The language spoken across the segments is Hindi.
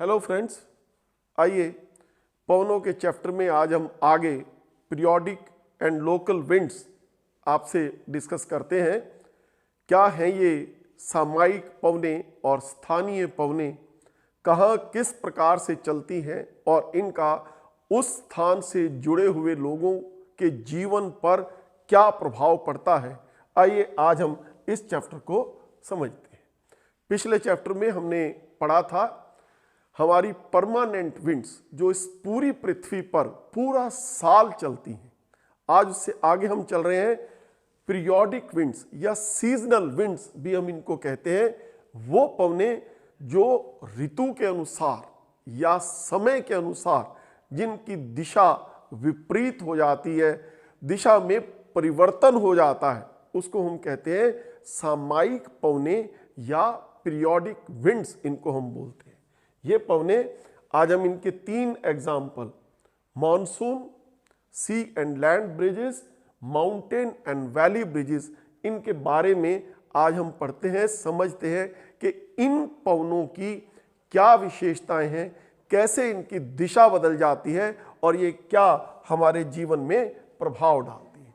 हेलो फ्रेंड्स, आइए पवनों के चैप्टर में आज हम आगे पीरियोडिक एंड लोकल विंड्स आपसे डिस्कस करते हैं। क्या हैं ये सामयिक पवनें और स्थानीय पवनें, कहाँ किस प्रकार से चलती हैं और इनका उस स्थान से जुड़े हुए लोगों के जीवन पर क्या प्रभाव पड़ता है। आइए आज हम इस चैप्टर को समझते हैं। पिछले चैप्टर में हमने पढ़ा था हमारी परमानेंट विंड्स जो इस पूरी पृथ्वी पर पूरा साल चलती हैं। आज उससे आगे हम चल रहे हैं पीरियोडिक विंड्स या सीजनल विंड्स भी हम इनको कहते हैं। वो पवनें जो ऋतु के अनुसार या समय के अनुसार जिनकी दिशा विपरीत हो जाती है, दिशा में परिवर्तन हो जाता है, उसको हम कहते हैं सामयिक पवनें या पीरियोडिक विंड्स इनको हम बोलते हैं। ये पवनें आज हम इनके 3 example monsoon, sea and land bridges, mountain and valley bridges, इनके बारे में आज हम पढ़ते हैं, समझते हैं कि इन पवनों की क्या विशेषताएं हैं, कैसे इनकी दिशा बदल जाती है और ये क्या हमारे जीवन में प्रभाव डालती है।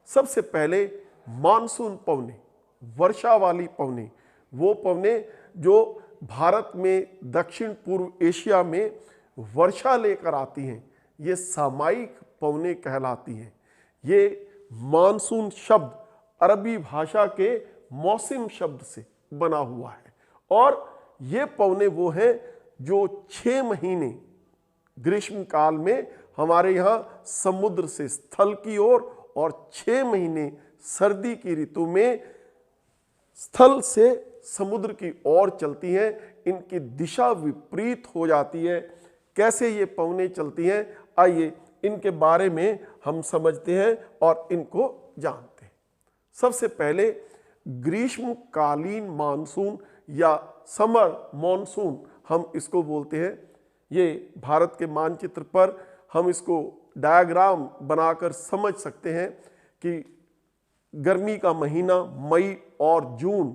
सबसे पहले मानसून पवनें, वर्षा वाली पवनें, वो पवनें जो भारत में दक्षिण पूर्व एशिया में वर्षा लेकर आती हैं, ये सामयिक पवनें कहलाती हैं। ये मानसून शब्द अरबी भाषा के मौसम शब्द से बना हुआ है और ये पवनें वो हैं जो 6 महीने ग्रीष्म काल में हमारे यहाँ समुद्र से स्थल की ओर और 6 महीने सर्दी की ऋतु में स्थल से समुद्र की ओर चलती हैं। इनकी दिशा विपरीत हो जाती है। कैसे ये पवनें चलती हैं, आइए इनके बारे में हम समझते हैं और इनको जानते हैं। सबसे पहले ग्रीष्मकालीन मानसून या समर मॉनसून हम इसको बोलते हैं। ये भारत के मानचित्र पर हम इसको डायग्राम बनाकर समझ सकते हैं कि गर्मी का महीना मई और जून,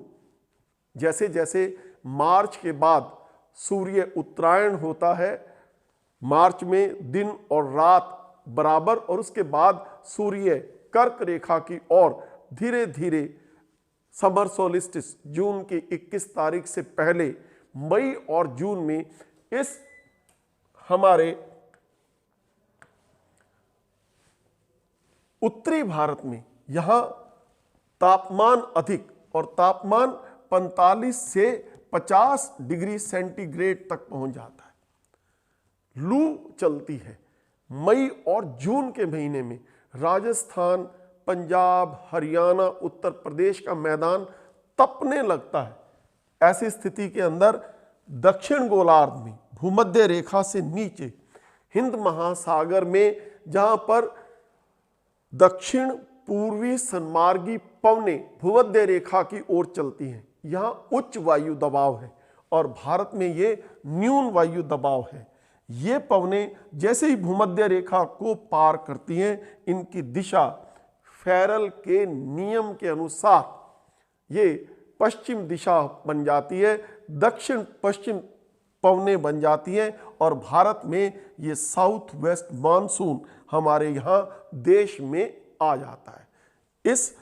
जैसे जैसे मार्च के बाद सूर्य उत्तरायण होता है, मार्च में दिन और रात बराबर, और उसके बाद सूर्य कर्क रेखा की ओर धीरे धीरे समर सोलिस्टिस जून की 21 तारीख से पहले मई और जून में इस हमारे उत्तरी भारत में यहाँ तापमान अधिक और तापमान 45 से 50 डिग्री सेंटीग्रेड तक पहुंच जाता है। लू चलती है। मई और जून के महीने में राजस्थान, पंजाब, हरियाणा, उत्तर प्रदेश का मैदान तपने लगता है। ऐसी स्थिति के अंदर दक्षिण गोलार्ध में भूमध्य रेखा से नीचे हिंद महासागर में, जहां पर दक्षिण पूर्वी सन्मार्गी पवनें भूमध्य रेखा की ओर चलती हैं, यहाँ उच्च वायु दबाव है और भारत में ये न्यून वायु दबाव है। ये पवनें जैसे ही भूमध्य रेखा को पार करती हैं, इनकी दिशा फेरल के नियम के अनुसार ये पश्चिम दिशा बन जाती है, दक्षिण पश्चिम पवनें बन जाती हैं और भारत में ये साउथ वेस्ट मानसून हमारे यहाँ देश में आ जाता है। इस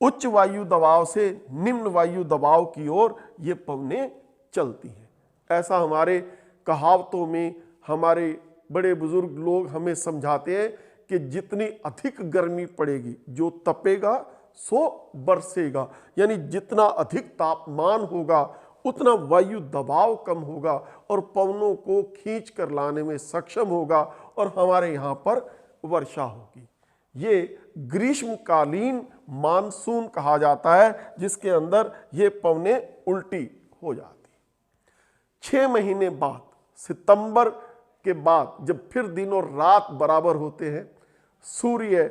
उच्च वायु दबाव से निम्न वायु दबाव की ओर ये पवनें चलती हैं। ऐसा हमारे कहावतों में हमारे बड़े बुजुर्ग लोग हमें समझाते हैं कि जितनी अधिक गर्मी पड़ेगी, जो तपेगा सो बरसेगा, यानी जितना अधिक तापमान होगा उतना वायु दबाव कम होगा और पवनों को खींच कर लाने में सक्षम होगा और हमारे यहाँ पर वर्षा होगी। ये ग्रीष्मकालीन मानसून कहा जाता है, जिसके अंदर ये पवनें उल्टी हो जाती। 6 महीने बाद, सितंबर के बाद, जब फिर दिन और रात बराबर होते हैं, सूर्य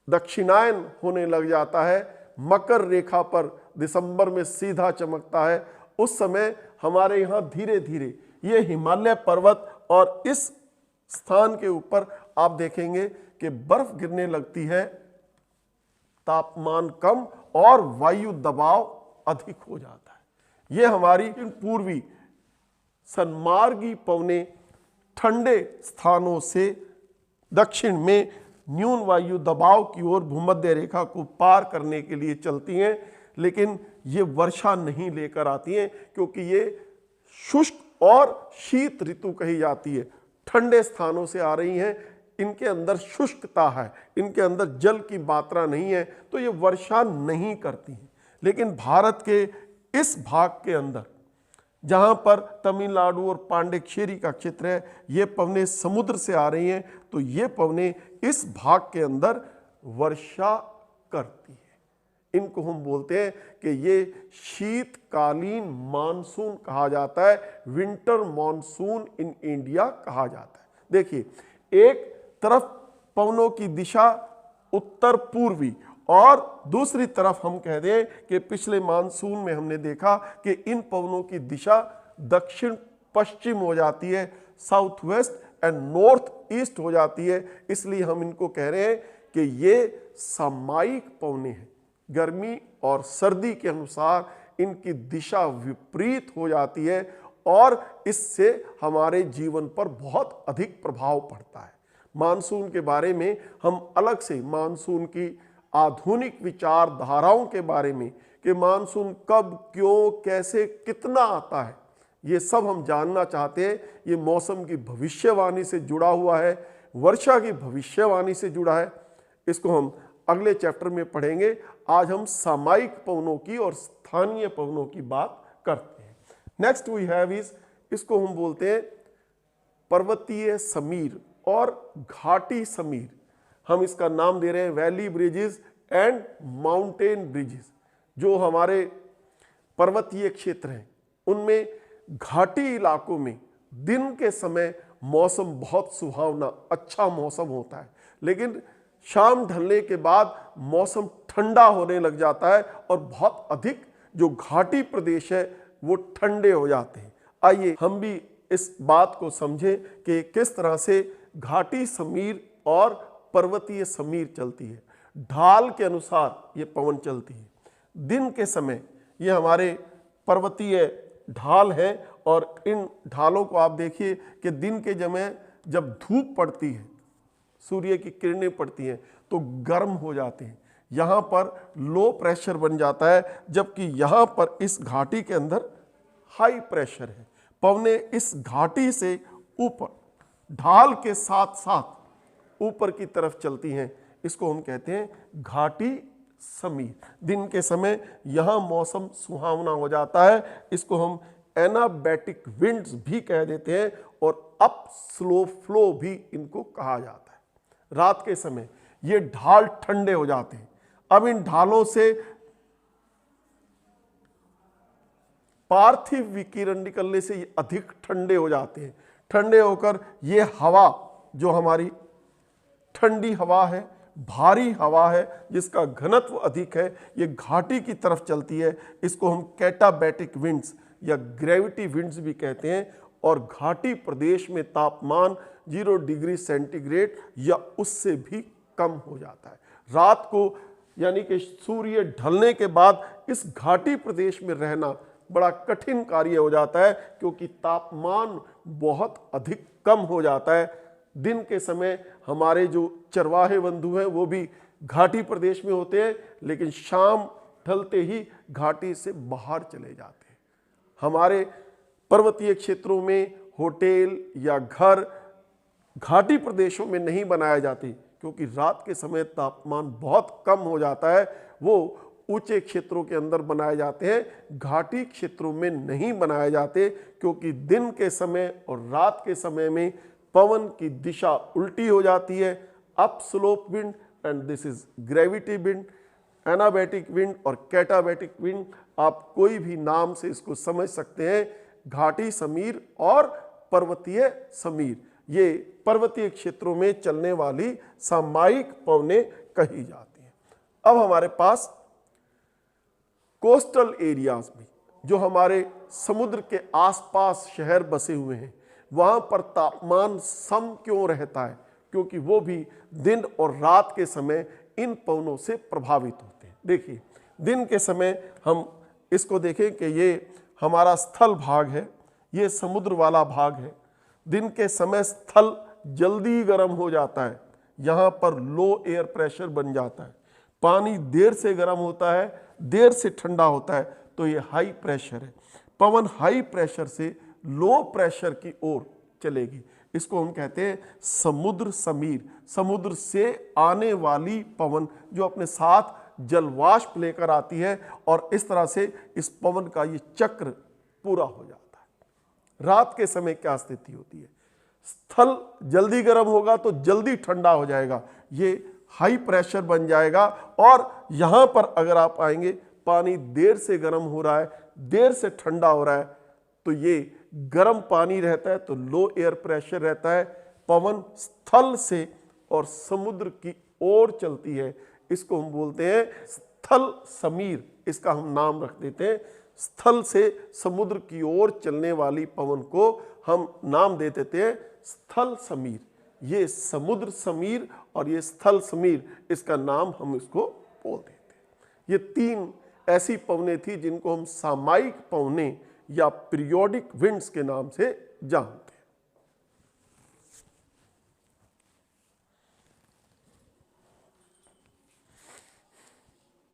दक्षिणायन होने लग जाता है, मकर रेखा पर दिसंबर में सीधा चमकता है, उस समय हमारे यहाँ धीरे धीरे ये हिमालय पर्वत और इस स्थान के ऊपर आप देखेंगे कि बर्फ गिरने लगती है, तापमान कम और वायु दबाव अधिक हो जाता है। ये हमारी पूर्वी सन्मार्गी पवनें ठंडे स्थानों से दक्षिण में न्यून वायु दबाव की ओर भूमध्य रेखा को पार करने के लिए चलती हैं, लेकिन ये वर्षा नहीं लेकर आती हैं, क्योंकि ये शुष्क और शीत ऋतु कही जाती है। ठंडे स्थानों से आ रही हैं, इनके अंदर शुष्कता है, इनके अंदर जल की मात्रा नहीं है, तो ये वर्षा नहीं करती हैं। लेकिन भारत के इस भाग के अंदर जहाँ पर तमिलनाडु और पांडिचेरी का क्षेत्र है, ये पवनें समुद्र से आ रही हैं, तो ये पवनें इस भाग के अंदर वर्षा करती है। इनको हम बोलते हैं कि ये शीतकालीन मानसून कहा जाता है, विंटर मॉनसून इन इंडिया कहा जाता है। देखिए, एक तरफ पवनों की दिशा उत्तर पूर्वी और दूसरी तरफ हम कह दें कि पिछले मानसून में हमने देखा कि इन पवनों की दिशा दक्षिण पश्चिम हो जाती है, south west and north east हो जाती है। इसलिए हम इनको कह रहे हैं कि ये सामायिक पवनें हैं। गर्मी और सर्दी के अनुसार इनकी दिशा विपरीत हो जाती है और इससे हमारे जीवन पर बहुत अधिक प्रभाव पड़ता है। मानसून के बारे में हम अलग से मानसून की आधुनिक विचारधाराओं के बारे में कि मानसून कब, क्यों, कैसे, कितना आता है, ये सब हम जानना चाहते हैं। ये मौसम की भविष्यवाणी से जुड़ा हुआ है, वर्षा की भविष्यवाणी से जुड़ा है। इसको हम अगले चैप्टर में पढ़ेंगे। आज हम सामायिक पवनों की और स्थानीय पवनों की बात करते हैं। नेक्स्ट वी हैव इज, इसको हम बोलते हैं पर्वतीय समीर और घाटी समीर। हम इसका नाम दे रहे हैं valley bridges and mountain bridges. जो हमारे पर्वतीय क्षेत्र हैं उनमें घाटी इलाकों में दिन के समय मौसम बहुत सुहावना, अच्छा मौसम होता है, लेकिन शाम ढलने के बाद मौसम ठंडा होने लग जाता है और बहुत अधिक जो घाटी प्रदेश है वो ठंडे हो जाते हैं। आइए हम भी इस बात को समझें कि किस तरह से घाटी समीर और पर्वतीय समीर चलती है। ढाल के अनुसार ये पवन चलती है। दिन के समय ये हमारे पर्वतीय ढाल है और इन ढालों को आप देखिए कि दिन के समय जब धूप पड़ती है, सूर्य की किरणें पड़ती हैं तो गर्म हो जाते हैं। यहाँ पर लो प्रेशर बन जाता है, जबकि यहाँ पर इस घाटी के अंदर हाई प्रेशर है। पवनें इस घाटी से ऊपर ढाल के साथ साथ ऊपर की तरफ चलती हैं। इसको हम कहते हैं घाटी समीर। दिन के समय यहाँ मौसम सुहावना हो जाता है। इसको हम एनाबैटिक विंड्स भी कह देते हैं और अप स्लो फ्लो भी इनको कहा जाता है। रात के समय ये ढाल ठंडे हो जाते हैं। अब इन ढालों से पार्थिव विकिरण निकलने से ये अधिक ठंडे हो जाते हैं। ठंडे होकर ये हवा जो हमारी ठंडी हवा है, भारी हवा है, जिसका घनत्व अधिक है, ये घाटी की तरफ चलती है। इसको हम कैटाबैटिक विंड्स या ग्रेविटी विंड्स भी कहते हैं। और घाटी प्रदेश में तापमान 0 डिग्री सेंटीग्रेड या उससे भी कम हो जाता है। रात को यानी कि सूर्य ढलने के बाद इस घाटी प्रदेश में रहना बड़ा कठिन कार्य हो जाता है, क्योंकि तापमान बहुत अधिक कम हो जाता है। दिन के समय हमारे जो चरवाहे बंधु हैं वो भी घाटी प्रदेश में होते हैं, लेकिन शाम ढलते ही घाटी से बाहर चले जाते हैं। हमारे पर्वतीय क्षेत्रों में होटल या घर घाटी प्रदेशों में नहीं बनाए जाते, क्योंकि रात के समय तापमान बहुत कम हो जाता है। वो ऊंचे क्षेत्रों के अंदर बनाए जाते हैं, घाटी क्षेत्रों में नहीं बनाए जाते, क्योंकि दिन के समय और रात के समय में पवन की दिशा उल्टी हो जाती है। Up slope wind and this is gravity wind, anabatic wind और कैटाबैटिक विंड। आप कोई भी नाम से इसको समझ सकते हैं। घाटी समीर और पर्वतीय समीर ये पर्वतीय क्षेत्रों में चलने वाली सामायिक पवनें कही जाती हैं। अब हमारे पास कोस्टल एरियाज में जो हमारे समुद्र के आसपास शहर बसे हुए हैं, वहाँ पर तापमान सम क्यों रहता है? क्योंकि वो भी दिन और रात के समय इन पवनों से प्रभावित होते हैं। देखिए, दिन के समय हम इसको देखें कि ये हमारा स्थल भाग है, ये समुद्र वाला भाग है। दिन के समय स्थल जल्दी गर्म हो जाता है, यहाँ पर लो एयर प्रेशर बन जाता है। पानी देर से गर्म होता है, देर से ठंडा होता है, तो ये हाई प्रेशर है। पवन हाई प्रेशर से लो प्रेशर की ओर चलेगी, इसको हम कहते हैं समुद्र समीर। समुद्र से आने वाली पवन जो अपने साथ जलवाष्प लेकर आती है, और इस तरह से इस पवन का ये चक्र पूरा हो जाता है। रात के समय क्या स्थिति होती है? स्थल जल्दी गर्म होगा तो जल्दी ठंडा हो जाएगा, ये हाई प्रेशर बन जाएगा। और यहां पर अगर आप आएंगे, पानी देर से गर्म हो रहा है, देर से ठंडा हो रहा है, तो ये गर्म पानी रहता है तो लो एयर प्रेशर रहता है। पवन स्थल से और समुद्र की ओर चलती है, इसको हम बोलते हैं स्थल समीर। इसका हम नाम रख देते हैं, स्थल से समुद्र की ओर चलने वाली पवन को हम नाम दे देते हैं स्थल समीर। ये समुद्र समीर और ये स्थल समीर, इसका नाम हम इसको बोल देते हैं। ये 3 ऐसी पवनें थी जिनको हम सामयिक पवनें या पीरियोडिक विंड्स के नाम से जानते हैं।